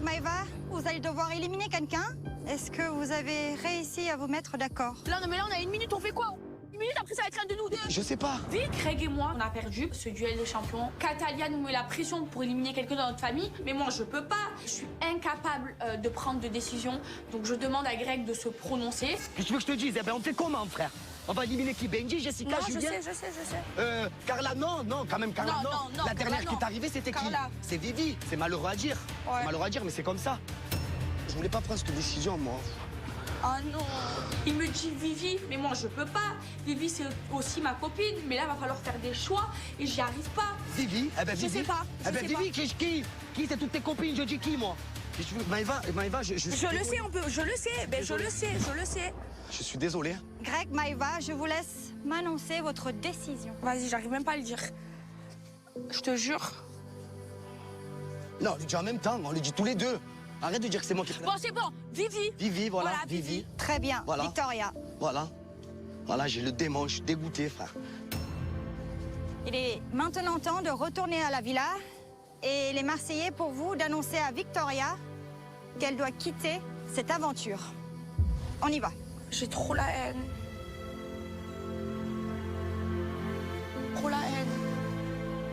Maëva, vous allez devoir éliminer quelqu'un. Est-ce que vous avez réussi à vous mettre d'accord? Là, non, mais là, on a une minute, on fait quoi? Une minute, après, ça va être un de nous deux. Je sais pas. Vite, Greg et moi, on a perdu ce duel des champions. Catalia nous met la pression pour éliminer quelqu'un dans notre famille. Mais moi, je peux pas. Je suis incapable de prendre de décision. Donc, je demande à Greg de se prononcer. Qu'est-ce que tu veux que je te dise? Eh ben, on fait comment, frère? On va éliminer qui? Benji, Jessica, Non, Julien? je sais. Carla, non, quand même, Carla, non. Non, La dernière Carla, qui est arrivée, c'était qui? Carla. C'est Vivi. C'est malheureux à dire. Ouais. C'est malheureux à dire, mais c'est comme ça. Je voulais pas prendre cette décision, moi. Oh non. Il me dit Vivi, mais moi, je peux pas. Vivi, c'est aussi ma copine. Mais là, il va falloir faire des choix et j'y arrive pas. Vivi? Eh ben, Je Vivi. sais pas, Eh ben, je sais Vivi, qui? C'est toutes tes copines, je dis qui, moi? Maëva, je suis Je le désolé. sais, je le sais. Ben, je le sais. Je suis désolé. Greg, Maëva, je vous laisse m'annoncer votre décision. Vas-y, j'arrive même pas à le dire. Je te jure. Non, on le dit en même temps, on le dit tous les deux. Arrête de dire que c'est moi qui... Bon, c'est bon. Vivi. Vivi, voilà, Voilà, Vivi. Très bien, Voilà. Victoria. Voilà, j'ai le démon, je suis dégoûté, frère. Il est maintenant temps de retourner à la villa et les Marseillais pour vous d'annoncer à Victoria qu'elle doit quitter cette aventure. On y va. J'ai trop la haine. Trop la haine.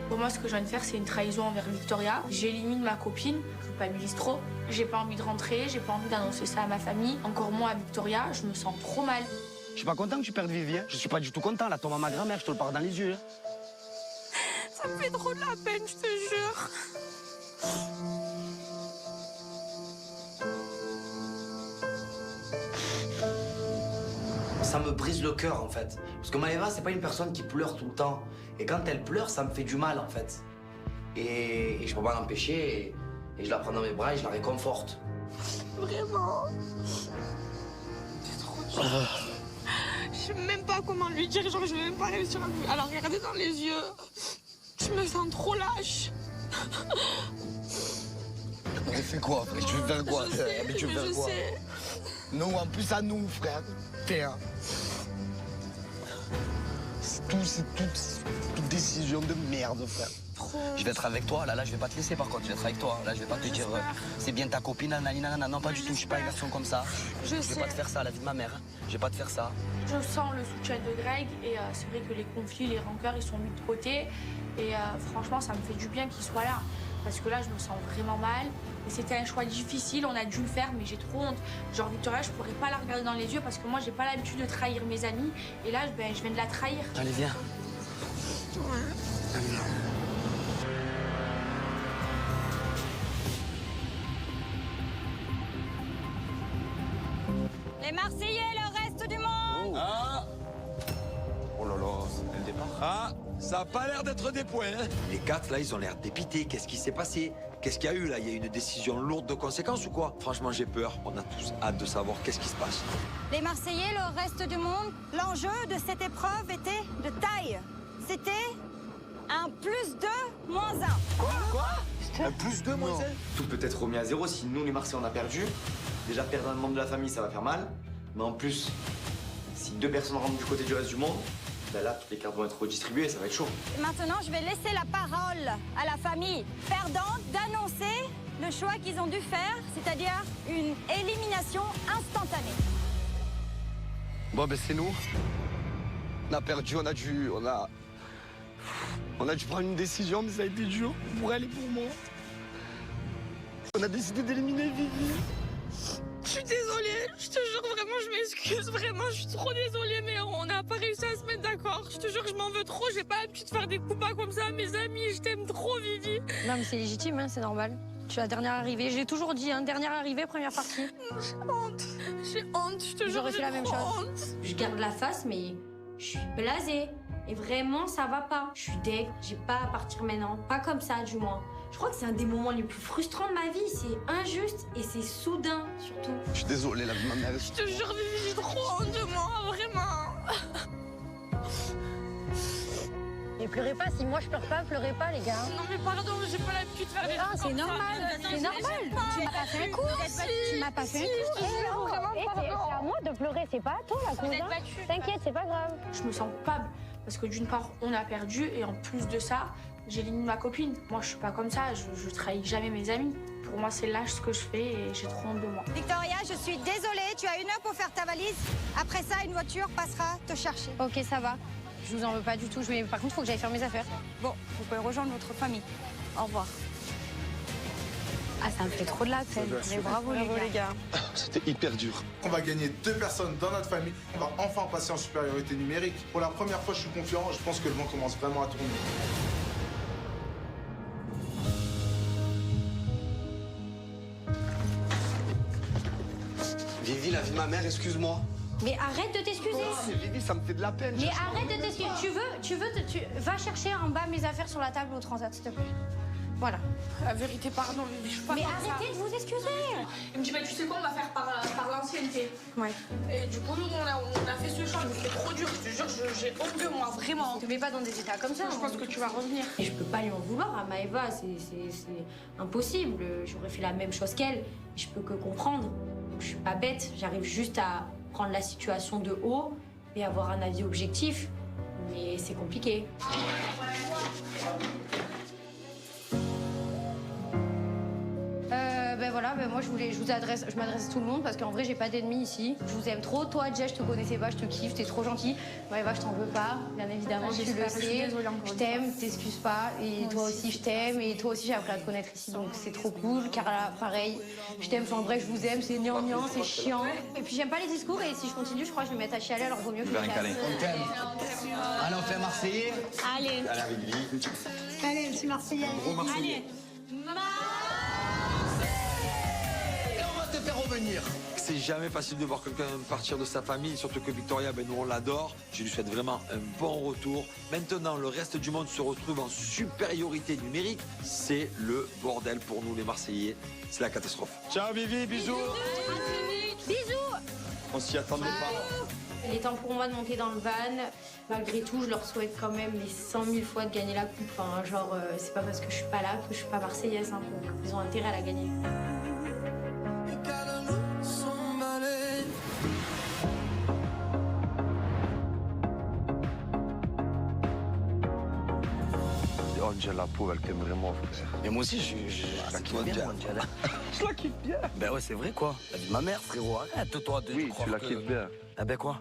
Pour moi, ce que je viens de faire, c'est une trahison envers Victoria. J'élimine ma copine, je culpabilise trop. J'ai pas envie de rentrer, j'ai pas envie d'annoncer ça à ma famille. Encore moins à Victoria, je me sens trop mal. Je suis pas content que tu perdes Vivi, hein. Je suis pas du tout content, là, tombe à ma grand-mère, je te le parle dans les yeux. Ça me fait trop de la peine, je te jure. Ça me brise le cœur en fait. Parce que Maëva, c'est pas une personne qui pleure tout le temps. Et quand elle pleure, ça me fait du mal en fait. Et je peux pas l'empêcher. Et je la prends dans mes bras et je la réconforte. Vraiment. C'est trop dur. Je sais même pas comment lui dire, genre je vais même pas réussir à la regarder dans les yeux. Je me sens trop lâche. Mais fais quoi, frère? Tu veux faire quoi? Je sais, Mais tu veux mais faire je quoi? sais. Nous, en plus à nous, frère. Tiens. C'est toute décision de merde, frère. Trop. Je vais être avec toi, là, je vais pas te laisser par contre, je vais être avec toi. Là, je vais pas te dire c'est bien ta copine, nanana, non, pas du tout, je suis pas un garçon comme ça. Je vais sais. pas te faire ça à la vie de ma mère. Je vais pas te faire ça. Je sens le soutien de Greg et c'est vrai que les conflits, les rancœurs, ils sont mis de côté. Et franchement, ça me fait du bien qu'il soit là. Parce que là, je me sens vraiment mal. Et c'était un choix difficile, on a dû le faire, mais j'ai trop honte. Genre, Victoria, je pourrais pas la regarder dans les yeux parce que moi, j'ai pas l'habitude de trahir mes amis. Et là, ben, je viens de la trahir. Allez, viens. Les Marseillais, le reste du monde. Ah! Oh là là, c'est le départ. Ah, ça a pas l'air d'être des points, hein. Les quatre, là, ils ont l'air dépités. Qu'est-ce qui s'est passé? Qu'est-ce qu'il y a eu, là? Il y a eu une décision lourde de conséquences ou quoi? Franchement, j'ai peur. On a tous hâte de savoir qu'est-ce qui se passe. Les Marseillais, le reste du monde, l'enjeu de cette épreuve était de taille. C'était un +2 - 1. Un +2, moins 1? Tout peut être remis à zéro si nous, les Marseillais, on a perdu. Déjà, perdre un membre de la famille, ça va faire mal. Mais en plus, si 2 personnes rentrent du côté du reste du monde, ben là, toutes les cartes vont être redistribuées, ça va être chaud. Et maintenant, je vais laisser la parole à la famille perdante d'annoncer le choix qu'ils ont dû faire, c'est-à-dire une élimination instantanée. Bon, ben c'est nous. On a perdu, on a dû prendre une décision, mais ça a été dur pour elle et pour moi. On a décidé d'éliminer Vivi. Je suis désolée, je te jure, vraiment, je m'excuse, vraiment, je suis trop désolée, mais on n'a pas réussi à se mettre d'accord. Je te jure que je m'en veux trop, j'ai pas l'habitude de faire des coups bas comme ça à mes amis, je t'aime trop, Vivi. Non, mais c'est légitime, hein, c'est normal. Tu es la dernière arrivée. J'ai toujours dit, hein, dernière arrivée, première partie. J'ai honte, je te jure, J'aurais fait la même chose. honte. Je garde la face, mais je suis blasée. Et vraiment, ça va pas. Je suis deg, j'ai pas à partir maintenant. Pas comme ça, du moins. Je crois que c'est un des moments les plus frustrants de ma vie. C'est injuste et c'est soudain, surtout. Je suis désolé, la vie de ma mère. Je te jure, Vivi, j'ai trop honte de moi, vraiment. Et pleurez pas, si moi je pleure pas, pleurez pas, les gars. Non, mais pardon, j'ai pas l'habitude de faire des Ah, trucs c'est comme ça. normal, Non, c'est je- normal. j'ai Tu m'as pas fait un coup. Tu m'as pas fait un Si, coup. je te jure, vraiment, C'est à moi de pleurer, c'est pas à toi, la Vous êtes cousin. battue. T'inquiète, c'est pas grave. Je me sens coupable parce que d'une part, on a perdu et en plus de ça, j'élimine ma copine. Moi, je suis pas comme ça, je trahis jamais mes amis. Pour moi, c'est lâche ce que je fais et j'ai trop honte de moi. Victoria, je suis désolée, tu as 1 heure pour faire ta valise. Après ça, une voiture passera te chercher. Ok, ça va. Je vous en veux pas du tout. Par contre, il faut que j'aille faire mes affaires. Bon, vous pouvez rejoindre votre famille. Au revoir. Ah, ça me fait trop de la peine. Mais bravo les gars. C'était hyper dur. On va gagner 2 personnes dans notre famille. On va enfin passer en supériorité numérique. Pour la première fois, je suis confiant. Je pense que le vent commence vraiment à tourner. Vivi, la vie de ma mère, excuse-moi. Mais arrête de t'excuser. Mais Vivi, ça me fait de la peine. Mais arrête de t'excuser. Va chercher en bas mes affaires sur la table au transat, s'il te plaît. Voilà. La vérité, pardon, je suis pas Mais comme ça. arrêtez de vous excuser. Il me dit, bah, tu sais quoi, on va faire par l'ancienneté. Ouais. Et du coup, nous, on a fait ce choix, mais c'est trop dur. Je te jure, j'ai honte de moi, vraiment. Ne te mets pas dans des états comme ça. Je pense que tu vas revenir. Et je peux pas lui en vouloir à Maëva, c'est impossible. J'aurais fait la même chose qu'elle. Je peux que comprendre. Je suis pas bête, j'arrive juste à prendre la situation de haut et avoir un avis objectif. Mais c'est compliqué. Moi je m'adresse à tout le monde parce qu'en vrai j'ai pas d'ennemis ici. Je vous aime trop. Toi Jess, je te connaissais pas, je te kiffe, t'es trop gentil. Maëva, je t'en veux pas, bien évidemment, tu le sais. Je t'aime, t'excuses pas. Et toi aussi je t'aime. Et toi aussi j'ai appris à te connaître ici, donc c'est trop cool. Carla, pareil, je t'aime, enfin bref, je vous aime, c'est gnangnan, c'est chiant. Et puis j'aime pas les discours et si je continue, je crois que je vais me mettre à chialer, alors vaut mieux que je me casse. On t'aime. Allez, on fait Marseillais. Allez. Allez, avec Vivi. Allez, je suis Marseillais. Allez. Te faire revenir. C'est jamais facile de voir quelqu'un partir de sa famille, surtout que Victoria, nous on l'adore. Je lui souhaite vraiment un bon retour. Maintenant, le reste du monde se retrouve en supériorité numérique. C'est le bordel pour nous les Marseillais. C'est la catastrophe. Ciao Vivi, bisous. Bisous. On s'y attendait pas. Il est temps pour moi de monter dans le van. Malgré tout, je leur souhaite quand même les 100 000 fois de gagner la coupe. Enfin, c'est pas parce que je suis pas là que je suis pas marseillaise. Hein. Ils ont intérêt à la gagner. Angel, la pauvre, elle t'aime vraiment, frère. Mais moi aussi, je la kiffe bien, Angela. Je la kiffe bien. Ben ouais, c'est vrai, quoi. La vie de ma mère, frérot, arrête-toi de Oui, croire tu la que... kiffes bien. Ah ben quoi?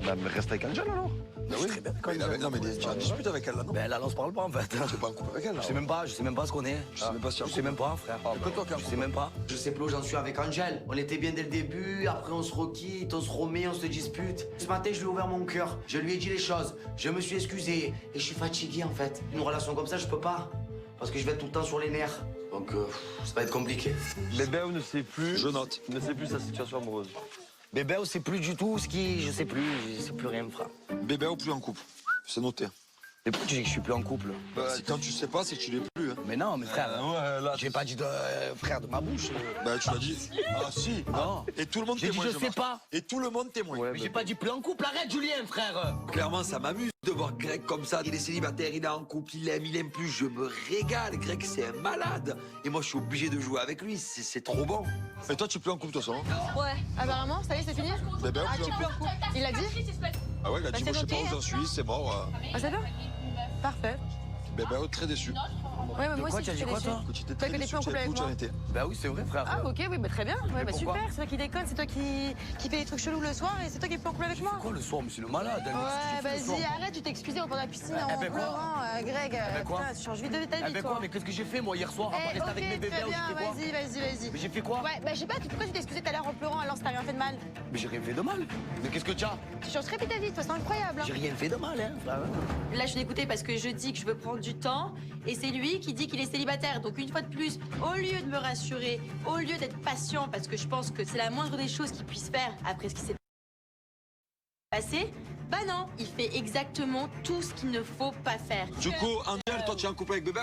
Bah, mais reste avec Angel, alors. Ben oui, très bien. Non mais tu as une dispute avec elle là, non? Ben là, on se parle pas, en fait. Tu es pas en couple avec elle là? Je sais même pas ce qu'on est. Je sais même pas si Je sais même pas, frère. Que toi, Je sais même pas. Je sais plus où j'en suis avec Angel. On était bien dès le début, après on se requitte, on se remet, on se dispute. Ce matin, je lui ai ouvert mon cœur. Je lui ai dit les choses. Je me suis excusé. Et je suis fatigué, en fait. Une relation comme ça, je peux pas. Parce que je vais être tout le temps sur les nerfs. Donc, ça va être compliqué. Bébé, on ne sait plus. Je note. Ne sait plus sa situation amoureuse. Bébé, on sait plus du tout ce qui... Je sais plus rien, frère. Bébé ou plus en couple? C'est noté. Et pourquoi tu dis que je suis plus en couple? Quand tu sais pas, c'est que tu l'es plus. Hein. Mais non, mais frère, Ouais, là. j'ai pas dit de frère de ma bouche. Bah, tu l'as dit. Ah, si. Non. Et tout le monde J'ai dit témoigne. je sais Marc. pas. Et tout le monde témoigne. Ouais, Mais j'ai pas dit plus en couple, arrête Julien, frère. Clairement, ça m'amuse de voir Greg comme ça. Il est célibataire, il est en couple, il aime plus. Je me régale. Greg, c'est un malade. Et moi, je suis obligé de jouer avec lui. C'est trop bon. Et toi, tu es plus en couple, de toute façon? Ouais. Apparemment, ça y est, c'est fini. Bébé, Ah, tu es plus en couple. Il l'a dit? Ah ouais, il a dit, Bah, moi, je sais c'est pas où noté, j'en suis, c'est mort. Ah, c'est bien. Parfait. Bébé, très déçu. Ouais, mais moi quoi, aussi, tu as je dit suis quoi, déçue. toi? Que tu étais Toi, très que t'es déçu, plus en tu couple savais avec où tu en moi. étais. Bah oui, c'est vrai, frère. Ah, ok, oui, bah très bien. Ouais, bah pourquoi super. C'est toi qui déconne, c'est toi qui fais des trucs chelous le soir et c'est toi qui es plus en couple avec moi. Quoi le soir, mais c'est le malade. Ouais, vas-y, arrête, tu t'es excusé pendant la piscine en ben quoi pleurant, Greg. ben quoi Putain, tu changes vite de ta Eh vie, ben toi. quoi, mais qu'est-ce que j'ai fait moi hier soir à part Eh, rester avec mes ok, bébés? très J'ai bien, fait quoi? vas-y. Mais j'ai fait quoi? Ouais, bah je sais pas, pourquoi tu t'es excusé tout à l'heure en pleurant alors ça t'a rien fait de mal? Mais j'ai rien fait de mal. Mais qu'est-ce que tu as? Tu changes très vite ta vie, toi, c'est incroyable. J'ai rien fait de mal, hein, frère. Là, je l'ai écouté parce que je dis que je veux prendre du temps et c'est lui qui dit qu'il est célibataire. Donc, une fois de plus, au lieu de me rassurer, au lieu d'être patient, parce que je pense que c'est la moindre des choses qu'il puisse faire après ce qui s'est passé, bah non, il fait exactement tout ce qu'il ne faut pas faire. Du coup, Angel, toi, tu es en couple avec Bébé?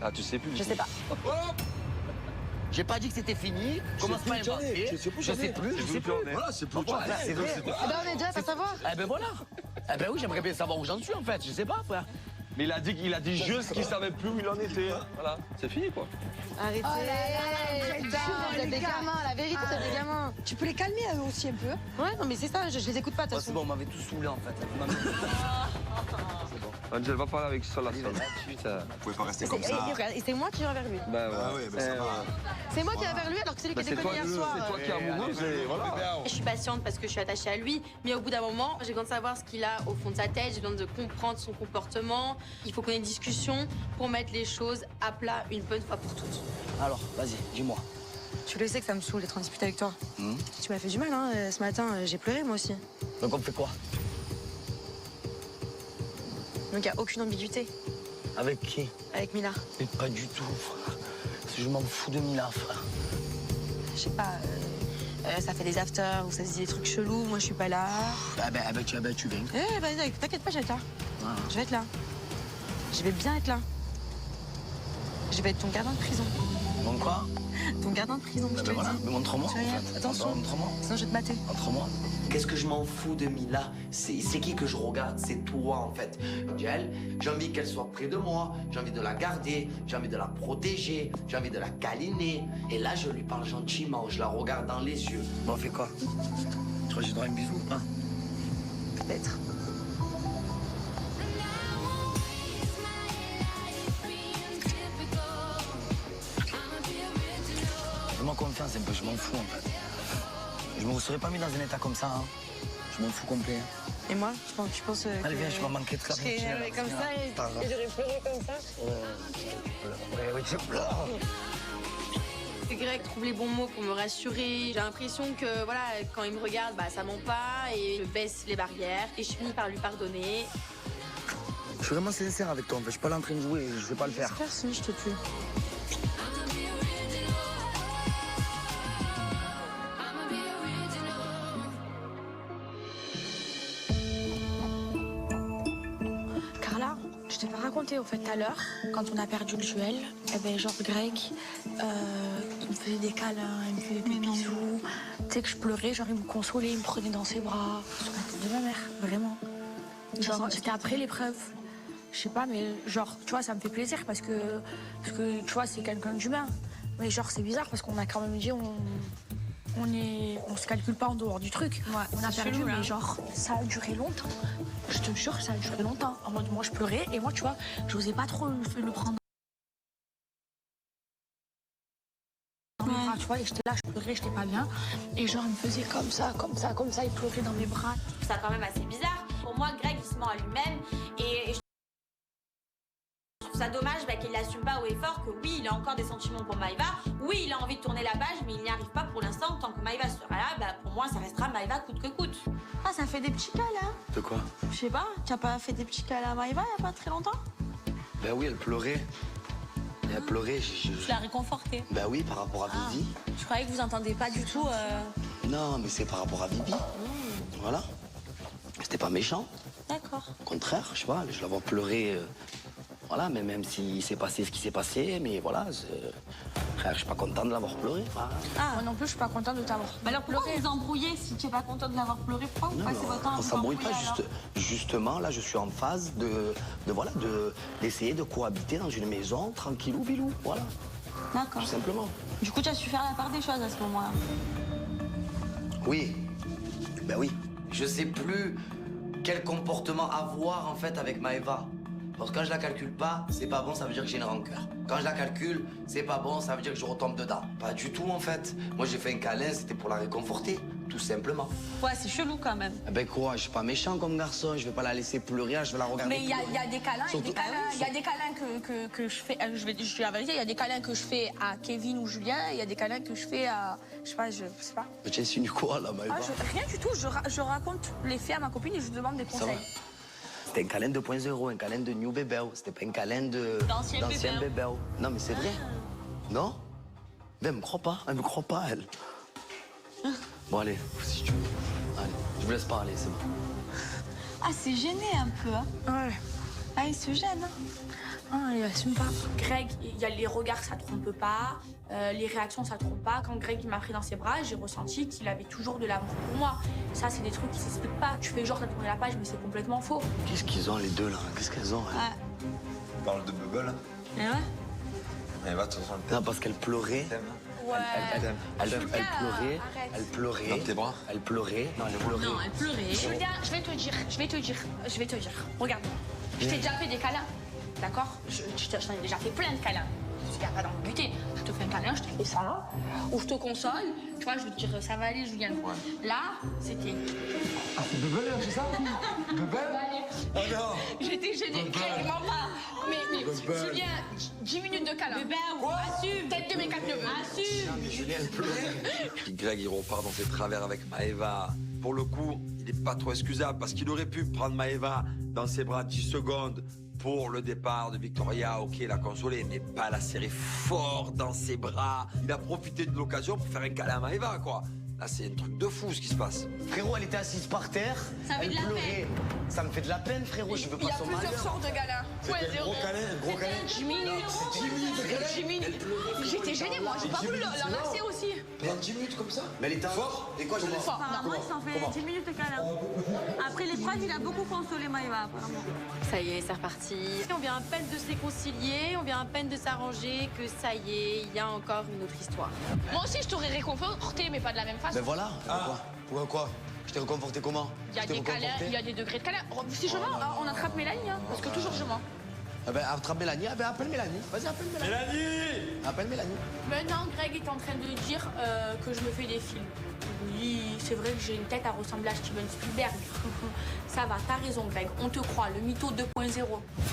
Ah, tu sais plus. Je sais pas. J'ai pas dit que c'était fini. Commence pas à m'inventer. Je sais plus. Je sais plus. Voilà, c'est plus. Voilà, c'est vrai. Ah bah on est déjà à savoir. Eh ben voilà. Eh ben oui, j'aimerais bien savoir où j'en suis en fait. Je sais pas, frère. Mais il a dit juste qu'il savait plus où il en était. Voilà, c'est fini quoi. Arrêtez. Putain, vous êtes des gamins, la vérité, vous êtes des gamins. Tu peux les calmer eux aussi un peu. Ouais, non mais c'est ça, je les écoute pas de toute C'est façon. bon, on m'avait tous saoulé en fait. Angel, va parler avec Sol. Vous pouvez pas rester comme ça. Et c'est moi qui vais vers lui. Ben Ah ouais, ben ça va. C'est moi qui vais vers lui alors que c'est lui qui C'est était toi, connu hier soir. qui es amoureuse et voilà. Je suis patiente parce que je suis attachée à lui, mais au bout d'un moment, j'ai besoin de savoir ce qu'il a au fond de sa tête, j'ai besoin de comprendre son comportement. Il faut qu'on ait une discussion pour mettre les choses à plat une bonne fois pour toutes. Alors, vas-y, dis-moi. Tu le sais que ça me saoule d'être en dispute avec toi. Tu m'as fait du mal, hein. Ce matin, j'ai pleuré moi aussi. Donc on fait quoi? Donc il n'y a aucune ambiguïté Avec qui? avec Mila. Mais pas du tout, frère. Je m'en fous de Mila, frère. Je sais pas, ça fait des afters où ça se dit des trucs chelous, moi je suis pas là. Ah ben, tu viens. Vas-y, t'inquiète pas, je vais être là. Je vais être là. Je vais bien être là. Je vais être ton gardien de prison. Donc quoi? Ton gardien de prison, je te le dis. Mais montre-moi. Tu regardes, en fait. attention. Montre-moi. Sinon je vais te mater. Montre-moi. Qu'est-ce que je m'en fous de Mila? C'est qui que je regarde? C'est toi, en fait. Elle, j'ai envie qu'elle soit près de moi. J'ai envie de la garder. J'ai envie de la protéger. J'ai envie de la câliner. Et là, je lui parle gentiment. Je la regarde dans les yeux. Bon, on fait quoi? Tu crois que j'ai droit à un bisou, hein? Peut-être. Fais-moi confiance un peu, je m'en fous, en fait. Je me serais pas mis dans un état comme ça, hein. Je m'en fous complet. Et moi, je pense que... Allez, viens, je vais manquer de Je serais énervée comme ça et j'aurais pleuré comme ça. Oui, je pleure. Greg trouve les bons mots pour me rassurer. J'ai l'impression que, voilà, quand il me regarde, bah, ça ment pas et je baisse les barrières et je finis par lui pardonner. Je suis vraiment sincère avec toi, en fait. Je suis pas là en train de jouer, je vais pas le faire. J'espère, sinon je te tue. Carla, je t'ai pas raconté au fait tout à l'heure, quand on a perdu le duel, eh ben, genre Greg, il me faisait des câlins, il me faisait des bisous. Tu sais que je pleurais, genre il me consolait, il me prenait dans ses bras. Sur la tête de ma mère, vraiment. Genre, c'était après l'épreuve. Je sais pas, mais genre, tu vois, ça me fait plaisir parce que tu vois, c'est quelqu'un d'humain. Mais genre, c'est bizarre parce qu'on a quand même dit, on se calcule pas en dehors du truc. Ouais, on a perdu, mais genre, ça a duré longtemps. Je te jure, ça a duré longtemps. En mode, moi, je pleurais et moi, tu vois, j'osais pas trop le prendre. Tu vois, et j'étais là, je pleurais, j'étais pas bien. Et genre, il me faisait comme ça, il pleurait dans mes bras. Je trouve ça quand même assez bizarre. Pour moi, Greg, il se ment à lui-même. Et je trouve ça dommage qu'il n'assume pas haut et fort que oui, il a encore des sentiments pour Maëva. Oui, il a envie de tourner la page, mais il n'y arrive pas pour l'instant. Tant que Maëva sera là, bah, pour moi, ça restera Maëva coûte que coûte. Ah, ça fait des petits câlins. De quoi? Je sais pas, tu as pas fait des petits câlins à Maëva il y a pas très longtemps? Ben oui, elle pleurait. Elle pleurait. Tu l'as réconfortée. Ben oui, par rapport à Vivi. Je croyais que vous entendez pas du tout. Non, mais c'est par rapport à Vivi. Voilà. C'était pas méchant. D'accord. Au contraire, je sais pas, je la vois pleurer. Voilà, mais même s'il s'est passé ce qui s'est passé, mais voilà, frère, je suis pas content de l'avoir pleuré. Voilà. Ah, moi non plus, je suis pas contente de t'avoir. Bah alors pourquoi vous embrouillez si tu es pas contente de l'avoir pleuré? Pourquoi vous passez votre temps à On vous s'embrouille pas, embrouiller, alors justement, là, je suis en phase d'essayer de cohabiter dans une maison, tranquillou, bilou, voilà. D'accord. Tout simplement. Du coup, tu as su faire la part des choses à ce moment-là. Oui. Ben oui. Je sais plus quel comportement avoir, en fait, avec Maëva. Parce que quand je la calcule pas, c'est pas bon, ça veut dire que j'ai une rancœur. Quand je la calcule, c'est pas bon, ça veut dire que je retombe dedans. Pas du tout, en fait. Moi, j'ai fait un câlin, c'était pour la réconforter, tout simplement. Ouais, c'est chelou quand même. Eh ben quoi, je suis pas méchant comme garçon, je vais pas la laisser pleurer, je vais la regarder. Mais il y a des câlins, Surtout- il y a des câlins que je fais, je dis la vérité, il y a des câlins que je fais à Kevin ou Julien, et il y a des câlins que je fais à, je sais pas. Mais tu insinues quoi, là, Maëva? Rien du tout, je raconte les faits à ma copine et je lui demande des Ça conseils. va. C'était un câlin 2.0, un câlin de New Bébé. C'était pas un câlin D'ancien bébé. Non, mais c'est vrai. Non? Mais elle me croit pas, elle. Bon, allez, si tu veux. Allez, je vous laisse parler, c'est bon. Ah, c'est gêné un peu, hein? Ouais. Ah, il se gêne, hein? Ah, il assume pas. Greg, il y a les regards, ça trompe pas. Les réactions, ça trompe pas. Quand Greg m'a pris dans ses bras, j'ai ressenti qu'il avait toujours de l'amour pour moi. Ça, c'est des trucs qui s'expliquent pas. Tu fais genre, t'as tourné la page, mais c'est complètement faux. Qu'est-ce qu'ils ont, les deux, là? Qu'est-ce qu'elles ont, elles? On parle de Bubble. Mais ouais. Elle va, de toute façon, Non, parce qu'elle pleurait. Elle pleurait. Arrête. Elle pleurait. Dans tes bras. Elle pleurait. Non, elle pleurait. Non, elle pleurait. Julia, je vais te dire. Regarde-moi. Je t'ai déjà fait des câlins. D'accord? Je t'en ai déjà fait plein de câlins. Il n'y a pas d'ambiguïté. Je te fais un câlin, je te fais ça. Ou je te console. Tu vois, je veux te dire, ça va aller, Julien. Là, c'était. Ah, c'est Bebel, c'est ça Bebel Oh non. J'étais gênée. Vraiment pas. Mais Julien, 10 minutes de câlin. Assume. Tête de mes 4 neveux. Assume. Julien, elle pleurait. Puis Greg, il repart dans ses travers avec Maëva. Pour le coup, il n'est pas trop excusable parce qu'il aurait pu prendre Maëva dans ses bras 10 secondes pour le départ de Victoria. Ok, la consoler, mais pas la serrer fort dans ses bras. Il a profité de l'occasion pour faire un câlin à Maëva, quoi. Là, c'est un truc de fou ce qui se passe. Frérot, elle était assise par terre. Ça fait elle de la pleurait. Ça me fait de la peine, frérot. Je veux Il y pas a son plusieurs malheur. sortes de câlins. C'était un gros câlin, 10 minutes. 10 minutes. J'étais gênée, moi. J'ai pas voulu l'enlacer aussi. Pendant 10 minutes comme ça? Mais elle était fort. Et quoi, je laisse Moi, il s'en fait 10 minutes de câlin. Après l'épreuve, il a beaucoup consolé Maëva, apparemment. Ça y est, c'est reparti. On vient à peine de se réconcilier, on vient à peine de s'arranger, que ça y est, il y a encore une autre histoire. Moi aussi, je t'aurais réconforté, mais pas de la même façon. Ben voilà. Pourquoi quoi? Je t'ai réconforté comment? Il y a des câlins, il y a des degrés de câlin. Si je mens, on attrape Mélanie, hein, parce que toujours je mens. Eh ben, attrape Mélanie. Eh ben, appelle Mélanie. Vas-y, appelle Mélanie. Mélanie! Appelle Mélanie. Maintenant, Greg est en train de dire que je me fais des films. Oui, c'est vrai que j'ai une tête à ressembler à Steven Spielberg. Ça va, t'as raison, Greg. On te croit, le mytho 2.0.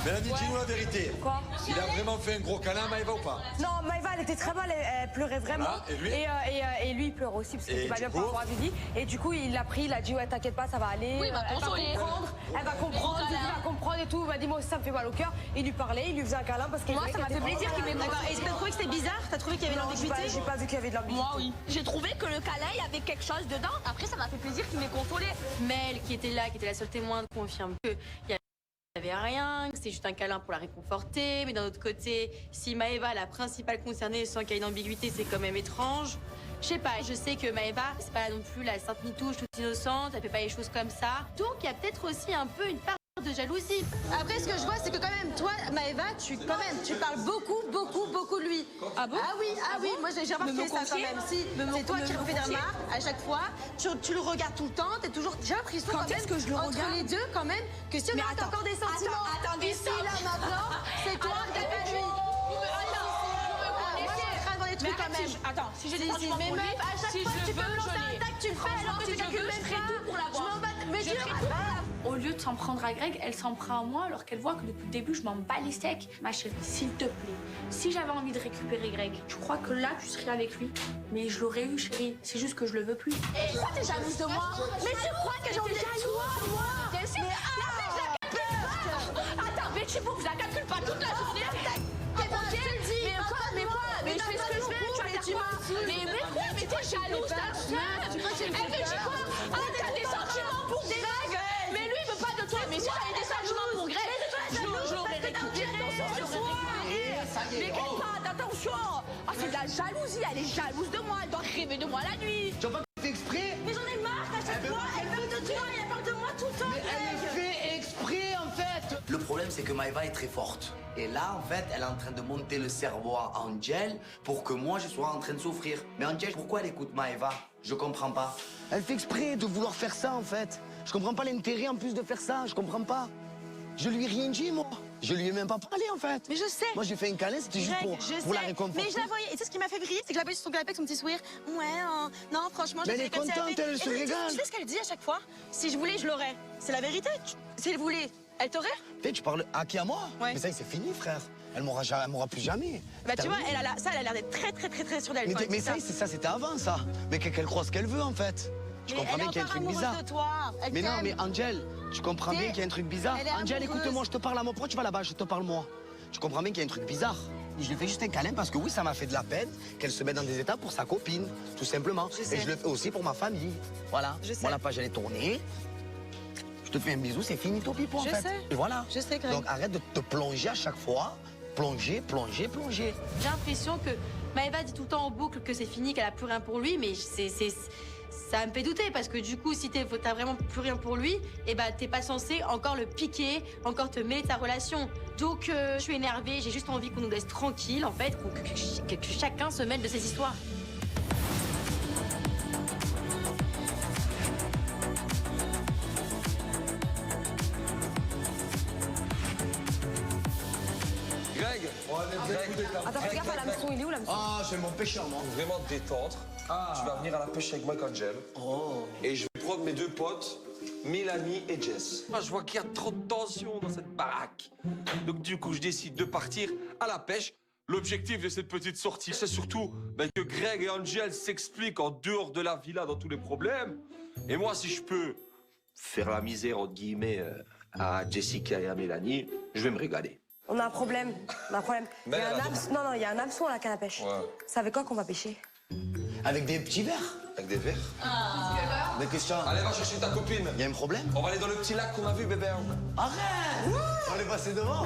Mélanie, dis-nous la vérité. Quoi? Il a vraiment fait un gros câlin à Maëva ou pas? Non, Maëva, elle était très mal, elle pleurait vraiment. Ah, et lui et lui, il pleure aussi, parce que Et c'est pas du bien coup par rapport à Vivi. Et du coup, il l'a pris, il a dit, ouais, t'inquiète pas, ça va aller. Oui, il m'a consolé. Elle va comprendre, Vivi va comprendre et tout. Il m'a dit, moi aussi, ça me fait mal au cœur. Il lui parlait, il lui faisait un câlin parce qu'il. Moi, ça m'a fait plaisir qu'il m'ait D'accord. Et t'as trouvé que c'était bizarre? T'as trouvé qu'il y avait de l'ambiguïté? J'ai pas vu qu'il y avait de l'ambiguïté. Moi, oui. J'ai trouvé que le câlin, il y avait quelque chose dedans. Après, ça m'a fait plaisir qu'il m'ait consolé. Mel, qui était là, qui était la seule témoin, confirme qu'il n'y avait rien, que c'était juste un câlin pour la réconforter. Mais d'un autre côté, si Maëva, la principale concernée, sent qu'il y a une ambiguïté, c'est quand même étrange. Je sais pas, je sais que Maëva, c'est pas non plus la sainte Nitouche toute innocente, elle fait pas les choses comme ça. Donc il y a peut-être aussi un peu une part de jalousie. Après, ce que je vois, c'est que quand même, toi, Maëva, tu parles beaucoup de lui. Ah bon? Ah oui, moi j'ai remarqué ça quand même. Si, c'est toi qui refais des remarques à chaque fois, tu le regardes tout le temps, t'es toujours. J'ai l'impression quand même que je le entre regarde les deux, quand même, que si on a encore des sentiments. Attendez, ici, là, maintenant, c'est toi qui t'as pas lui. Attends, si j'ai des sentiments mais pour lui, meuf, à chaque si fois je que tu peux veux, me lancer je l'ai. un tac, tu le fais alors que Si tu je calcules veux, même je ferai pas. tout pour l'avoir. Je m'en bats, mais Je tu ferai tout. Au lieu de s'en prendre à Greg, elle s'en prend à moi alors qu'elle voit que depuis le début, je m'en bats les steaks. Ma chérie, s'il te plaît, si j'avais envie de récupérer Greg, tu crois que là, tu serais avec lui? Mais je l'aurais eu, chérie. C'est juste que je le veux plus. Et pourquoi t'es jalouse de moi? Mais tu crois que j'ai envie d'être toi, moi? Bien sûr. Attends, mais tu vous la calcule pas toute la journée. Mais je fais ce que je veux, tu vas dire quoi? Mais quoi? Mais t'es jalouse, ta soeur. Elle me dit quoi? Ah, t'as des sentiments pour Greg. Mais lui, il veut pas de toi. Mais si j'avais des sentiments pour Greg, je l'aurais récupéré. Mais Greg, attention. Ah, c'est de la jalousie. Elle est jalouse de moi. Elle doit rêver de moi la nuit. Tu vas pas faire exprès? Mais j'en ai marre à chaque fois. Elle parle de toi et elle parle de moi tout le temps. Mais elle fait exprès en fait. Le problème c'est que Maëva est très forte. Et là en fait elle est en train de monter le cerveau à Angel pour que moi je sois en train de souffrir. Mais Angel, pourquoi elle écoute Maëva? Je comprends pas. Elle fait exprès de vouloir faire ça en fait. Je comprends pas l'intérêt en plus de faire ça, je comprends pas. Je lui ai rien dit moi. Je lui ai même pas parlé en fait. Mais je sais. Moi j'ai fait un câlin, c'était juste pour la réconforter. Mais je la voyais. Et tu sais ce qui m'a fait briller, c'est que je la voyais sur son canapé avec son petit sourire. Ouais, non, franchement, Mais elle est contente, elle se régale. Tu sais ce qu'elle dit à chaque fois? Si je voulais, je l'aurais. C'est la vérité. Si elle voulait, elle t'aurait? Tu parles à qui, à moi? Ouais. Mais ça c'est fini frère. Elle m'aura plus jamais. Bah tu vois, elle a l'air d'être très sûre d'elle. Mais ça c'était avant ça. Mais qu'elle croit ce qu'elle veut en fait. Je comprends bien qu'il y a un truc bizarre. De toi. Mais non, mais Angel, tu comprends bien qu'il y a un truc bizarre. Angel, écoute-moi, je te parle à moi. Pourquoi tu vas là-bas? Je te parle moi. Tu comprends bien qu'il y a un truc bizarre. Je lui fais juste un câlin parce que oui, ça m'a fait de la peine qu'elle se mette dans des états pour sa copine, tout simplement. Et je le fais aussi pour ma famille. Voilà. Moi, la page, elle est tournée. Je te fais un bisou, c'est fini ton pipeau, en fait. sais. Et voilà. Je sais, Greg. Donc arrête de te plonger à chaque fois. Plonger. J'ai l'impression que Maëva dit tout le temps en boucle que c'est fini, qu'elle a plus rien pour lui, mais ça me fait douter parce que du coup, si t'as vraiment plus rien pour lui, et bah t'es pas censé encore le piquer, encore te mêler de ta relation. Donc je suis énervée, j'ai juste envie qu'on nous laisse tranquille en fait, que chacun se mêle de ses histoires. Attends, fais gaffe à l'hameçon, il est où l'hameçon? Ah, j'ai mon pêcheur, moi. Vraiment te détendre. Tu vas venir à la pêche avec moi, Angel. Et je vais prendre mes deux potes, Mélanie et Jess. Moi, je vois qu'il y a trop de tension dans cette baraque. Donc, du coup, je décide de partir à la pêche. L'objectif de cette petite sortie, c'est surtout que Greg et Angel s'expliquent en dehors de la villa dans tous les problèmes. Et moi, si je peux faire la misère, entre guillemets, à Jessica et à Mélanie, je vais me régaler. On a un problème. Il y a un hameçon. Non, il y a un hameçon à la canne à pêche. Ouais. C'est avec quoi qu'on va pêcher? Avec des petits verres. Avec des verres. Mais Christian, Allez, va chercher ta copine. y a un problème? On va aller dans le petit lac qu'on a vu, bébé. Arrête! On est passé devant.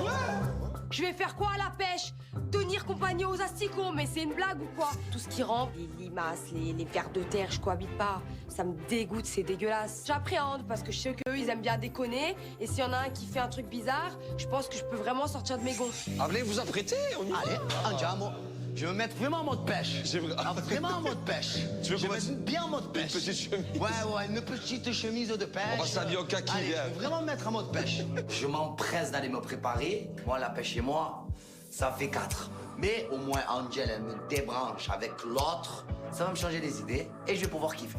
Je vais faire quoi à la pêche? Tenir compagnie aux asticots, mais c'est une blague ou quoi? Tout ce qui rampe, les limaces, les vers de terre, je cohabite pas. Ça me dégoûte, c'est dégueulasse. J'appréhende parce que je sais qu'eux, ils aiment bien déconner. Et s'il y en a un qui fait un truc bizarre, je pense que je peux vraiment sortir de mes gonds. Allez, vous apprêtez, on y va. Allez, andiamo. Je vais me mettre vraiment en mode pêche. Vraiment en mode pêche. Tu veux je vais qu'on me mettre bien en mode pêche. Une petite chemise. Ouais, une petite chemise de pêche. On va s'habiller au kaki, Allez, viens. je vais vraiment me mettre en mode pêche. Je m'empresse d'aller me préparer. Moi, la pêche chez moi, ça fait 4. Mais au moins, Angel, elle me débranche avec l'autre. Ça va me changer les idées et je vais pouvoir kiffer.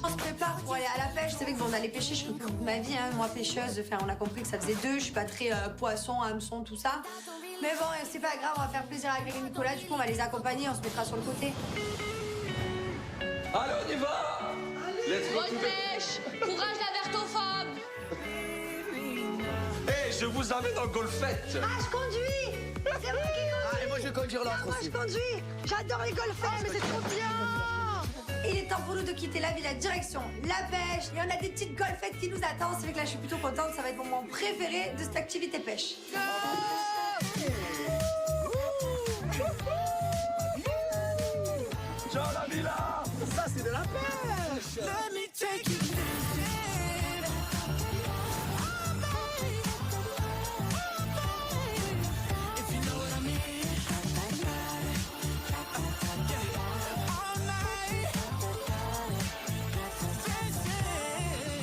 On se prépare pour aller à la pêche. C'est vrai que bon, on allait pêcher, je fais plus de ma vie, hein. Moi pêcheuse, enfin, on a compris que ça faisait 2, je suis pas très poisson, hameçon, tout ça. Mais bon, c'est pas grave, on va faire plaisir à Greg et Nicolas, du coup on va les accompagner, on se mettra sur le côté. Allez, on y va. Let's go. Bonne pêche. Courage la vertophobe. Hey, je vous amène dans le golfette. Ah, je conduis! C'est moi qui conduis! Ah, et moi, je vais conduire l'autre Moi, aussi. je conduis! J'adore les golfettes, mais c'est trop bien! Il est temps pour nous de quitter la villa direction la pêche. Et on a des petites golfettes qui nous attendent. C'est vrai que là, je suis plutôt contente. Ça va être mon moment préféré de cette activité pêche. Ciao la villa. Ça, c'est de la pêche.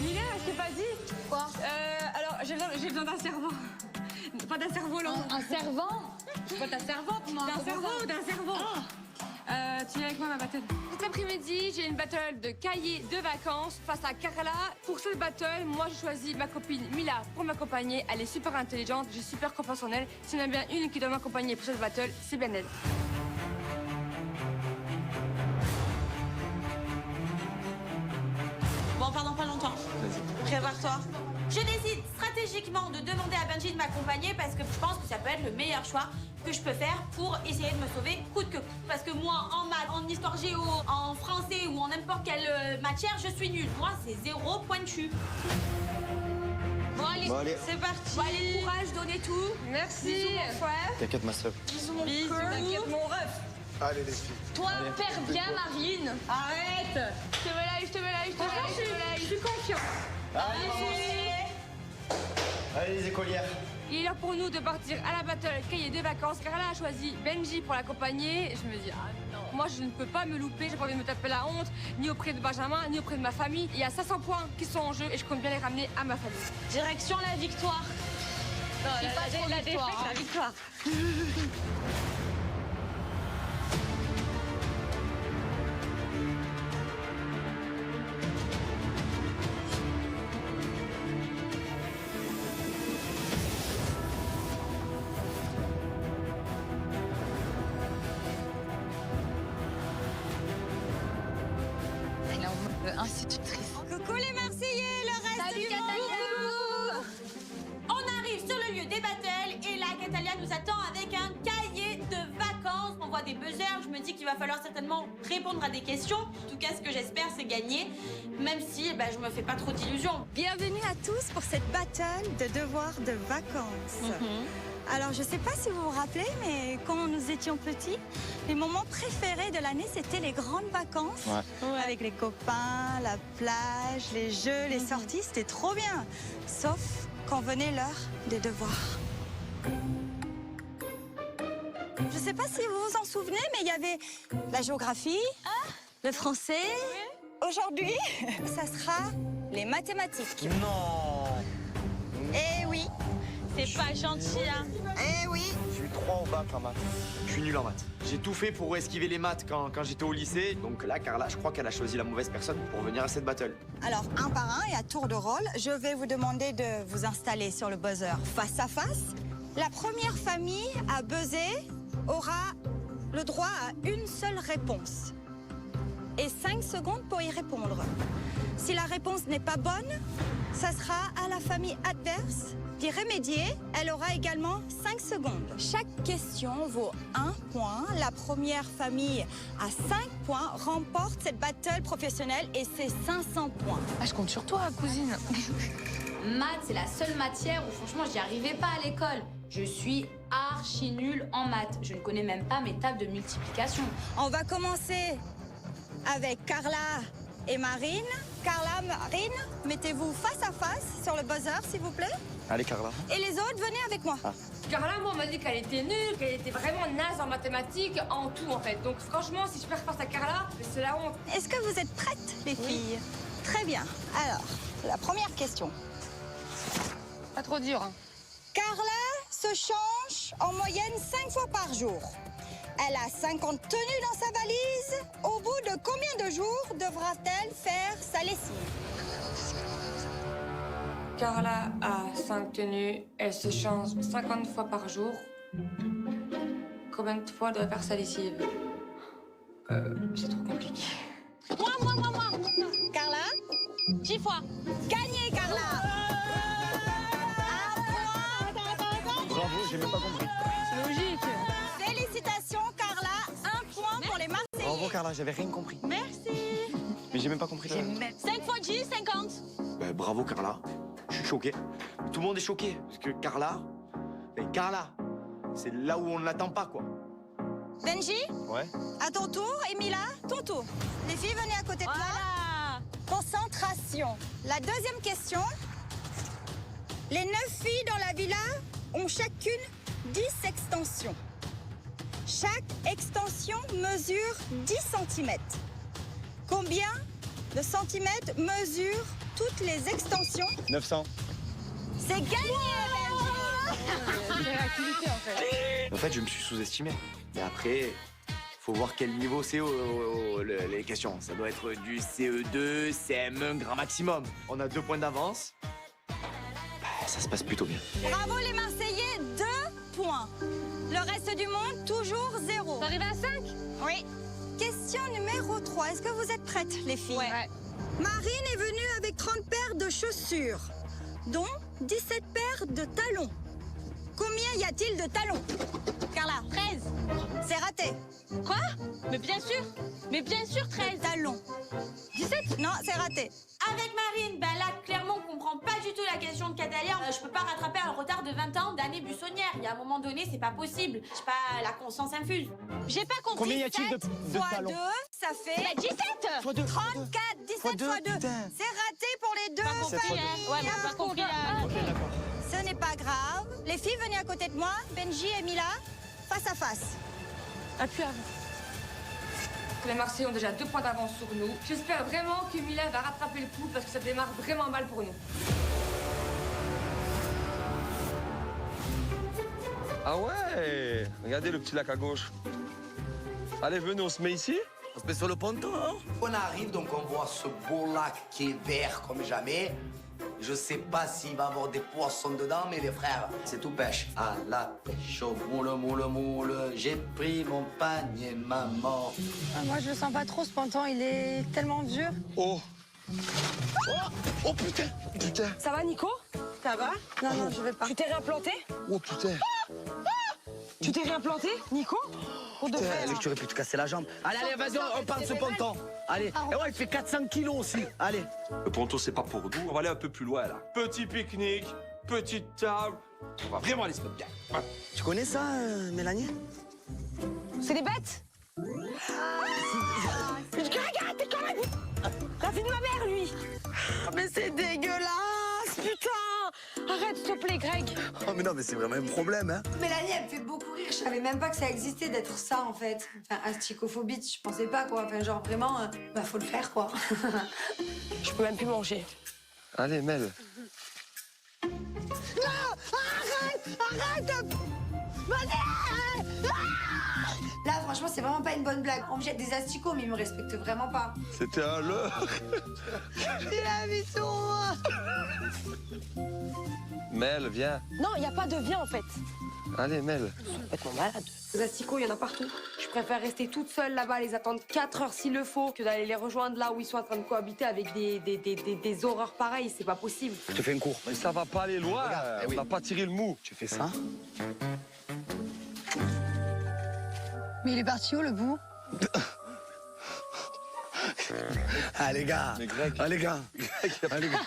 Mila, je t'ai pas dit? Quoi? Alors, j'ai besoin d'un servant. Pas d'un cerf-volant. Un servant? Pas ta servante, moi. D'un cerveau, d'un cerveau. Tu viens avec moi, ma battle. Cet après-midi, j'ai une battle de cahiers de vacances face à Carla. Pour cette battle, moi, j'ai choisi ma copine Mila pour m'accompagner. Elle est super intelligente, j'ai super confiance en elle. S'il y en a bien une qui doit m'accompagner pour cette battle, c'est bien elle. Bon, pardon, pas longtemps. Prépare-toi. Je décide stratégiquement de demander à Benji de m'accompagner parce que je pense que ça peut être le meilleur choix que je peux faire pour essayer de me sauver coûte que coûte. Parce que moi, en maths, en histoire géo, en français ou en n'importe quelle matière, je suis nulle. Moi, c'est 0 pointu. Bon, allez, c'est parti. Bon, allez, courage, donnez tout. Merci. Bisous, mon frère. T'inquiète, ma soeur. Bisous, mon Bisous, cœur. t'inquiète, mon ref. Allez, les filles. Toi, perds bien Marine. Arrête. Je te mets là, je te mets là, je te mets là, je te mets là. Je suis confiant. Allez, les écolières. Il est l'heure pour nous de partir à la battle cahier de vacances. Carla a choisi Benji pour l'accompagner. Je me dis, ah non, moi je ne peux pas me louper, j'ai pas envie de me taper la honte, ni auprès de Benjamin, ni auprès de ma famille. Il y a 500 points qui sont en jeu et je compte bien les ramener à ma famille. Direction la victoire. Non, C'est pas trop la victoire, défaite, hein. la victoire. Elle est en mode institutrice. Coucou les Marseillais, le reste Salut, du Catalina. monde. On arrive sur le lieu des battles et là, Catalina nous attend avec un cahier de vacances. On voit des buzzers, je me dis qu'il va falloir certainement répondre à des questions. En tout cas, ce que j'espère, c'est gagner, même si je me fais pas trop d'illusions. Bienvenue à tous pour cette battle de devoirs de vacances. Alors, je sais pas si vous vous rappelez, mais quand nous étions petits, les moments préférés de l'année, c'était les grandes vacances. Ouais. Avec les copains, la plage, les jeux, les sorties, c'était trop bien. Sauf quand venait l'heure des devoirs. Je sais pas si vous vous en souvenez, mais il y avait la géographie, le français. Aujourd'hui, ça sera les mathématiques. Non. Eh oui. C'est pas gentil, hein. Eh oui. J'ai eu 3 au bac en maths. Je suis nul en maths. J'ai tout fait pour esquiver les maths quand j'étais au lycée. Donc là, Carla, je crois qu'elle a choisi la mauvaise personne pour venir à cette battle. Alors, un par un et à tour de rôle, je vais vous demander de vous installer sur le buzzer face à face. La première famille à buzzer aura le droit à une seule réponse et 5 secondes pour y répondre. Si la réponse n'est pas bonne, ça sera à la famille adverse d'y remédier. Elle aura également 5 secondes. Chaque question vaut 1 point. La première famille à 5 points remporte cette battle professionnelle et c'est 500 points. Ah, je compte sur toi, cousine. Maths, c'est la seule matière où franchement j'y arrivais pas à l'école. Je suis archi nulle en maths. Je ne connais même pas mes tables de multiplication. On va commencer avec Carla et Marine. Carla, Marine, mettez-vous face à face sur le buzzer, s'il vous plaît. Allez, Carla. Et les autres, venez avec moi. Carla, moi, on m'a dit qu'elle était nulle, qu'elle était vraiment naze en mathématiques, en tout, en fait. Donc, franchement, si je perds face à Carla, c'est la honte. Est-ce que vous êtes prêtes, les filles? Très bien. Alors, la première question. Pas trop dur. Hein. Carla se change en moyenne 5 fois par jour. Elle a 50 tenues dans sa valise. Au bout de combien de jours devra-t-elle faire sa lessive? Carla a 5 tenues, elle se change 50 fois par jour. Combien de fois doit faire sa lessive? C'est trop compliqué. Moi. Carla? 10 fois. Gagné, Carla! Bravo, j'ai même pas compris. C'est logique. Félicitations, Carla. 1 point pour les Marseillais. Bravo, Carla, j'avais rien compris. Merci. Mais j'ai même pas compris. 5 fois 10, 50. Bravo, Carla. Je suis choqué. Tout le monde est choqué. Parce que Carla, c'est là où on ne l'attend pas, quoi. Benji? Ouais. À ton tour. Emila, ton tour. Les filles, venez à côté de toi. Voilà. Concentration. La deuxième question. Les 9 filles dans la villa ont chacune 10 extensions. Chaque extension mesure 10 cm. Combien de centimètres mesurent toutes les extensions? 900. C'est gagné, Benji! C'est l'activité, en fait. En fait, je me suis sous-estimé. Mais après, faut voir quel niveau c'est les questions. Ça doit être du CE2, CM1 grand maximum. On a 2 points d'avance. Ça se passe plutôt bien. Bravo les Marseillais, 2 points. Le reste du monde, toujours 0. T'arrives à 5? Oui. Question numéro 3. Est-ce que vous êtes prêtes, les filles? Ouais. Marine est venue avec 30 paires de chaussures, dont 17 paires de talons. Combien y a-t-il de talons? Carla? 13. C'est raté. Quoi? Mais bien sûr, 13. Talons. 17? Non, c'est raté. Avec Marine, ben là, clairement, on comprend pas du tout la question de Catalia. Je peux pas rattraper un retard de 20 ans d'année buissonnière. Il y a un moment donné, c'est pas possible. Je sais pas, la conscience infuse. J'ai pas compris. Combien y a-t-il de Fois talons? 2, ça fait... Bah, 17. Fois 2. 34, 17 fois 2. C'est raté pour les deux. Pas compris, familles. hein. Ouais, mais pas compris. Ok, d'accord. Ce n'est pas grave. Les filles, venez à côté de moi. Benji et Mila, face à face. Appui à vous. Les Marseillais ont déjà 2 points d'avance sur nous. J'espère vraiment que Mila va rattraper le coup parce que ça démarre vraiment mal pour nous. Ah ouais. Regardez le petit lac à gauche. Allez, venez, on se met ici. On se met sur le ponton. On arrive, donc on voit ce beau lac qui est vert comme jamais. Je sais pas s'il va y avoir des poissons dedans, mais les frères, c'est tout pêche. À la pêche, au moule, j'ai pris mon panier, maman. Ah, moi, je le sens pas trop, ce pantalon. Il est tellement dur. Oh. Oh putain. Putain. Ça va, Nico? Ça va? Non, je vais pas. Tu t'es réimplanté? Oh putain. Tu t'es réimplanté, Nico? Pour de vrai, Allez, là. tu aurais pu te casser la jambe. Allez, vas-y, on part de ce ponton. Allez. Et ouais, il fait 400 kilos aussi. Allez. Le ponton, c'est pas pour nous. On va aller un peu plus loin, là. Petit pique-nique, petite table. On va vraiment aller se mettre bien. Ouais. Tu connais ça, Mélanie? C'est des bêtes? Regarde, t'es quand même... La fille de ma mère, lui. Mais c'est dégueulasse, putain! Arrête, s'il te plaît, Greg. Oh, mais non, mais c'est vraiment un problème, hein. Mélanie, elle me fait beaucoup rire. Je savais même pas que ça existait d'être ça, en fait. Enfin, asticophobie, je pensais pas, quoi. Enfin, genre, vraiment, faut le faire, quoi. Je peux même plus manger. Allez, Mel. Arrête. Vas-y. Là, franchement, c'est vraiment pas une bonne blague. On me jette des asticots, mais ils me respectent vraiment pas. C'était un leurre. Il a mis sur moi. Mel, viens. Non, il n'y a pas de viens en fait. Allez, Mel. Complètement malade. Les asticots, il y en a partout. Je préfère rester toute seule là-bas, les attendre 4 heures s'il le faut, que d'aller les rejoindre là où ils sont en train de cohabiter avec des horreurs pareilles. C'est pas possible. Je te fais une cour. Mais ça va pas aller loin. On n'a pas tiré le mou. Tu fais ça? Mais il est parti où, le bout? Ah, les gars. Mais Greg. Ah, les gars. Ah, les gars.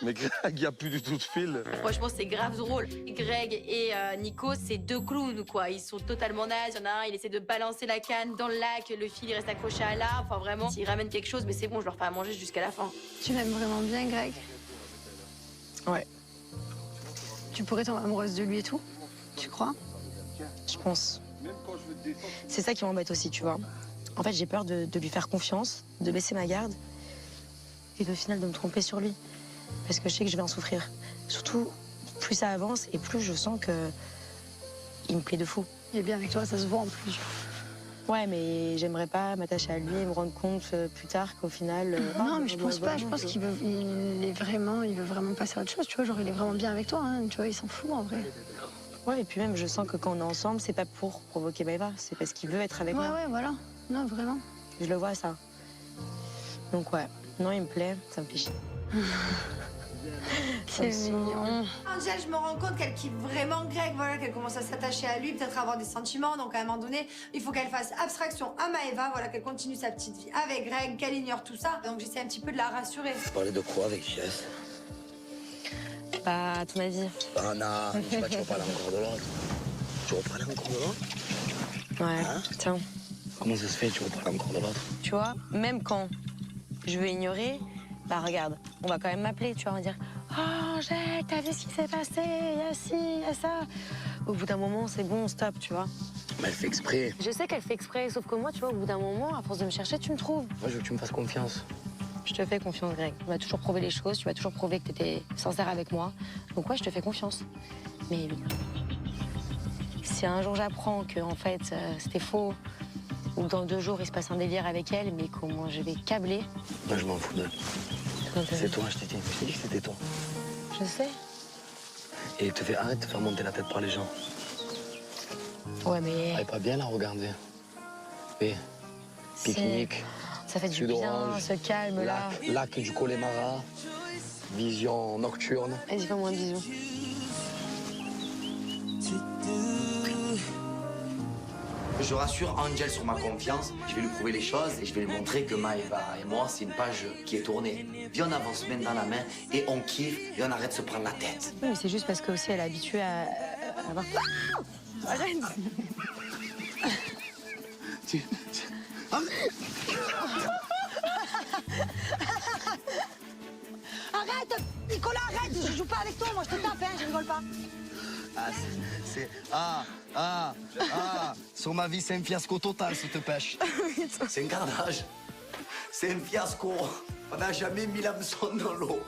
Mais Greg, il n'y a plus du tout de fil. Franchement, c'est grave drôle. Greg et Nico, c'est deux clowns, quoi. Ils sont totalement nazes. Il y en a un, il essaie de balancer la canne dans le lac. Le fil, il reste accroché à l'arbre. Enfin, vraiment, s'ils ramènent quelque chose, mais c'est bon, je leur fais à manger jusqu'à la fin. Tu l'aimes vraiment bien, Greg? Ouais, Tu pourrais tomber amoureuse de lui et tout? Tu crois? je pense. C'est ça qui m'embête aussi, tu vois. En fait, j'ai peur de lui faire confiance, de baisser ma garde et au final de me tromper sur lui. Parce que je sais que je vais en souffrir. Surtout, plus ça avance et plus je sens que il me plaît de fou. Il est bien avec toi, ça se voit en plus. Ouais, mais j'aimerais pas m'attacher à lui et me rendre compte plus tard qu'au final... Non, mais je pense pas. Je pense qu'il veut vraiment passer à autre chose. Tu vois, genre, il est vraiment bien avec toi. Hein. Tu vois, il s'en fout en vrai. Ouais, et puis même, je sens que quand on est ensemble, c'est pas pour provoquer Maëva. C'est parce qu'il veut être avec moi. Ouais, voilà. Non, vraiment. Je le vois, ça. Donc ouais, non, il me plaît, ça me fait chier. C'est mignon. Angel, je me rends compte qu'elle kiffe vraiment Greg, voilà, qu'elle commence à s'attacher à lui, peut-être avoir des sentiments. Donc à un moment donné, il faut qu'elle fasse abstraction à Maëva, voilà, qu'elle continue sa petite vie avec Greg, qu'elle ignore tout ça. Donc j'essaie un petit peu de la rassurer. Tu parlais de quoi avec Jess? Bah, à ton avis. Ah non, je sais pas, tu reparles encore de l'autre. Tu reparles encore de l'autre? Ouais, hein? Tiens. Comment ça se fait, tu reparles encore de l'autre? Tu vois, même quand je veux ignorer, bah regarde, on va quand même m'appeler, tu vois, on va dire « Oh, Angèle, t'as vu ce qui s'est passé? Il y a ci, il y a ça. » Au bout d'un moment, c'est bon, stop, tu vois. Mais elle fait exprès. Je sais qu'elle fait exprès, sauf que moi, tu vois, au bout d'un moment, à force de me chercher, tu me trouves. Moi, je veux que tu me fasses confiance. Je te fais confiance, Greg. Tu m'as toujours prouvé les choses, tu m'as toujours prouvé que t'étais sincère avec moi. Donc ouais, je te fais confiance. Mais si un jour j'apprends que, en fait, c'était faux, ou que dans 2 jours, il se passe un délire avec elle, mais comment je vais câbler... Moi, je m'en fous d'elle. C'est toi, je t'ai dit que c'était toi. Je sais. Et arrête de te faire monter la tête par les gens. Ouais, mais... Elle est pas bien, la regarder. Mais, pique-nique. Ça fait du bien, ce calme-là. Lac du Connemara, vision nocturne. Vas-y, fais-moi un bisou. Je rassure Angel sur ma confiance, je vais lui prouver les choses et je vais lui montrer que Maëva et moi, c'est une page qui est tournée. Viens, on avance main dans la main et on kiffe et on arrête de se prendre la tête. Oui, mais c'est juste parce que aussi elle est habituée à avoir... Ah, arrête. Arrête, Nicolas, arrête. Je joue pas avec toi, moi je te tape, hein, je rigole pas. Sur ma vie, c'est un fiasco total, cette pêche. C'est un carnage. C'est un fiasco. On n'a jamais mis l'hameçon dans l'eau.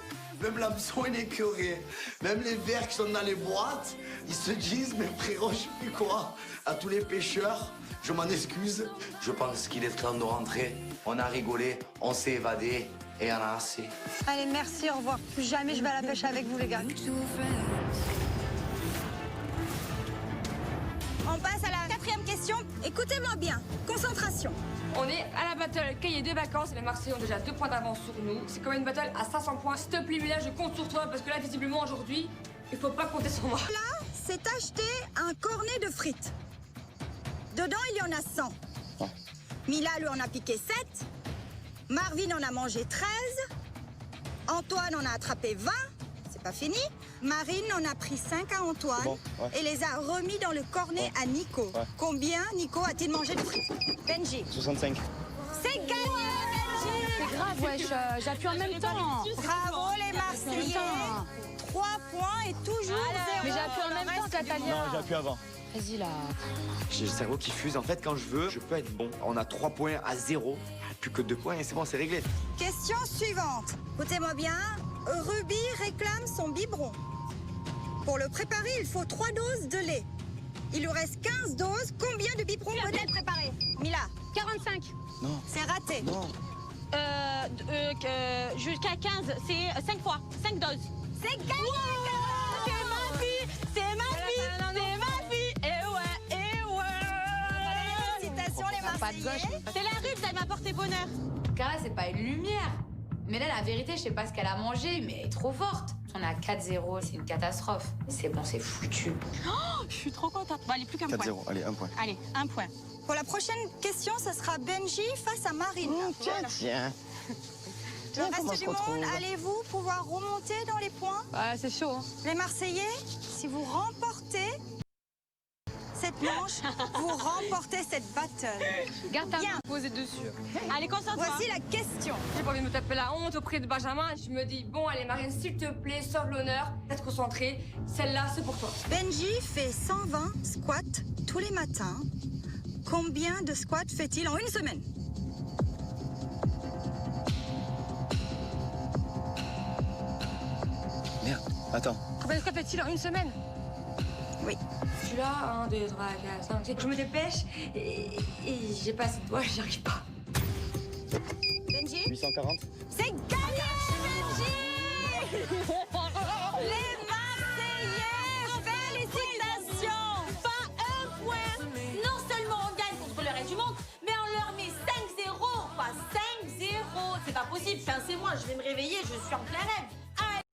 Même l'hameçon, il est curé. Même les verres qui sont dans les boîtes, ils se disent, mais frérot, je sais quoi. À tous les pêcheurs, je m'en excuse. Je pense qu'il est temps de rentrer. On a rigolé, on s'est évadé et on a assez. Allez, merci, au revoir. Plus jamais je vais à la pêche avec vous, les gars. On passe à la 4e question. Écoutez-moi bien. Concentration. On est à la battle cahier de vacances et les Marseillais ont déjà 2 points d'avance sur nous. C'est comme une battle à 500 points. S'il te plaît, Mila, je compte sur toi parce que là, visiblement, aujourd'hui, il faut pas compter sur moi. Là, c'est acheter un cornet de frites. Dedans, il y en a 100. Oh. Mila lui en a piqué 7. Marvin en a mangé 13. Antoine en a attrapé 20. C'est pas fini. Marine en a pris 5 à Antoine bon, ouais. et les a remis dans le cornet à Nico. Ouais. Combien Nico a-t-il mangé de frites? Benji. 65. C'est gagné, Benji! c'est grave, wesh. J'appuie en même temps. Bravo les Marseillais. 3 points et toujours 0. Mais j'appuie en même temps, Catalia. Non, j'ai appuyé avant. Vas-y, là. J'ai le cerveau qui fuse. En fait, quand je veux, je peux être bon. On a 3 points à 0. Plus que 2 points et c'est bon, c'est réglé. Question suivante. Écoutez-moi bien. Ruby réclame son biberon. Pour le préparer, il faut 3 doses de lait. Il lui reste 15 doses. Combien de biberons peut-elle préparer? Mila. 45. Non. C'est raté. Non. Jusqu'à 15, c'est 5 fois, 5 doses. C'est gagné. C'est ma fille, c'est ma fille, c'est ma fille. Et ouais. Félicitations les Marseillais. C'est la rue, ça m'a porté bonheur. Carla, c'est pas une lumière. Mais là, la vérité, je sais pas ce qu'elle a mangé, mais elle est trop forte. On est à 4-0, c'est une catastrophe. C'est bon, c'est foutu. Oh, je suis trop contente. Bon, allez, plus qu'un point. 4-0, allez, 1 point. Allez, 1 point. Pour la prochaine question, ce sera Benji face à Marine. Tiens. Le reste du monde, allez-vous pouvoir remonter dans les points? Bah, c'est chaud. Hein. Les Marseillais, si vous remportez cette manche, vous remportez cette battle. Garde ta Bien. main posée dessus. Allez, concentre-toi. Voici la question. J'ai pas envie de me taper la honte auprès de Benjamin. Je me dis, bon, allez, Marine, s'il te plaît, sauve l'honneur. Être concentrée. Celle-là, c'est pour toi. Benji fait 120 squats tous les matins. Combien de squats fait-il en une semaine? Merde, attends. Combien de fois fait-il en une semaine? Oui. Je suis là, 1, 2, 3, 4, 5, 6. Je me dépêche et j'ai pas assez de doigts, j'y arrive pas. Benji? 840. C'est gagné, Benji! Les Marseillais, félicitations! Pas un point. Non seulement on gagne contre le reste du monde, mais on leur met 5-0. Pas 5-0. C'est pas possible. Enfin, c'est moi, je vais me réveiller, je suis en plein rêve.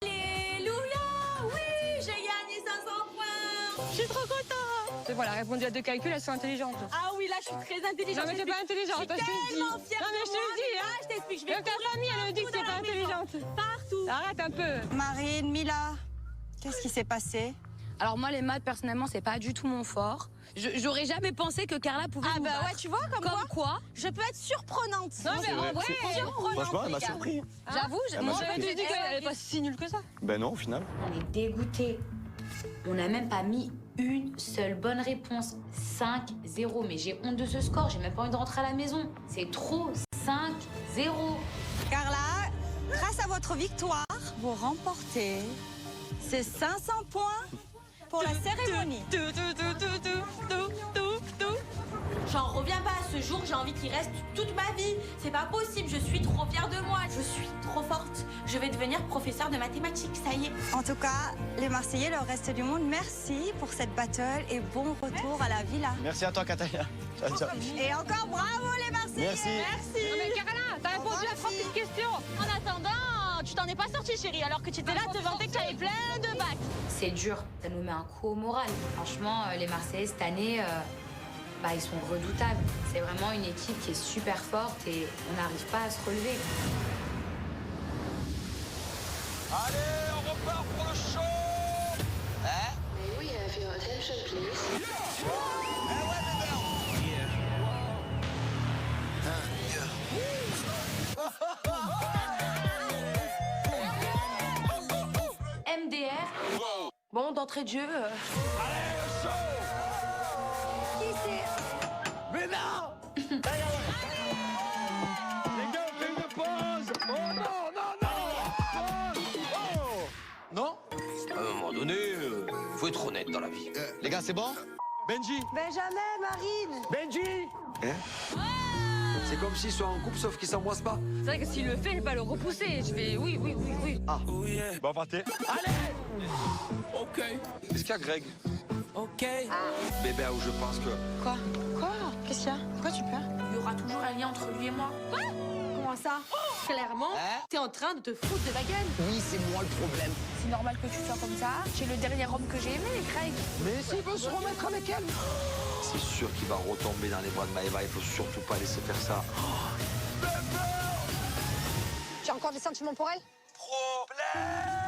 Alléluia! Oui, j'ai gagné 500 points. Je suis trop contente. C'est bon, elle a répondu à 2 calculs, elles sont intelligentes. Ah oui, là, je suis très intelligente. Non, mais t'es pas intelligente, Je suis je te le dis. tellement fière Non, mais de je te moi. le dis, hein. Là, je t'explique, je vais Même ta courir famille, elle me dit que partout t'es dans pas la maison. intelligente. Partout. Arrête un peu. Marine, Mila, qu'est-ce qui s'est passé? Alors moi, les maths, personnellement, c'est pas du tout mon fort. J'aurais jamais pensé que Carla pouvait Ah nous bah battre. ouais, tu vois, comme quoi je peux être surprenante. Non, mais en vrai, surprenante. Franchement, elle m'a les gars. surpris. j'avoue, Elle m'a moi, surpris. j'aurais Tu dis qu'elle est pas si nulle que ça. Ben non, au final. On est dégoûtés. On n'a même pas mis une seule bonne réponse. 5-0. Mais j'ai honte de ce score, j'ai même pas envie de rentrer à la maison. C'est trop. 5-0. Carla, grâce à votre victoire, vous remportez ces 500 points pour la cérémonie. J'en reviens pas à ce jour, j'ai envie qu'il reste toute ma vie. C'est pas possible, je suis trop fière de moi, je suis trop forte. Je vais devenir professeure de mathématiques, ça y est. En tout cas, les Marseillais, le reste du monde, merci pour cette battle et bon retour à la villa. Merci à toi, Catalia. Ciao, ciao. Et encore bravo les Marseillais. Merci. Non, mais Carla, t'as répondu à 3 petites questions. En attendant, tu t'en es pas sortie, chérie, alors que tu étais là te vanter que t'avais plein de bacs. C'est dur. Ça nous met un coup au moral. Franchement, les Marseillais, cette année, bah, ils sont redoutables. C'est vraiment une équipe qui est super forte et on n'arrive pas à se relever. Allez, on repart pour le show. Hein? May we have your attention, please? MDR. Bon, d'entrée de jeu. Allez, le show. Qui c'est? Mais non. Les gars, on fait une pause. Oh non, non, non. Oh. Non? À un moment donné, faut être honnête dans la vie. Les gars, c'est bon? Benji. Benjamin, Marine. Benji. C'est comme s'ils sont en couple, sauf qu'ils s'embrassent pas. C'est vrai que s'il le fait, je vais pas le repousser. Je vais, oui. Ah. Bon, partez. Allez. Ok. Qu'est-ce qu'il y a, Greg? Ok. Bébé, où je pense que... Quoi? Qu'est-ce qu'il y a? Pourquoi tu pleures? Il y aura toujours un lien entre lui et moi. Comment ça? Clairement, t'es en train de te foutre de ma gueule. Oui, c'est moi le problème. C'est normal que tu sois comme ça. C'est le dernier homme que j'ai aimé, Craig. Mais s'il veut se remettre avec elle. C'est sûr qu'il va retomber dans les bras de Maëva. Il faut surtout pas laisser faire ça. Tu as encore des sentiments pour elle? Problème.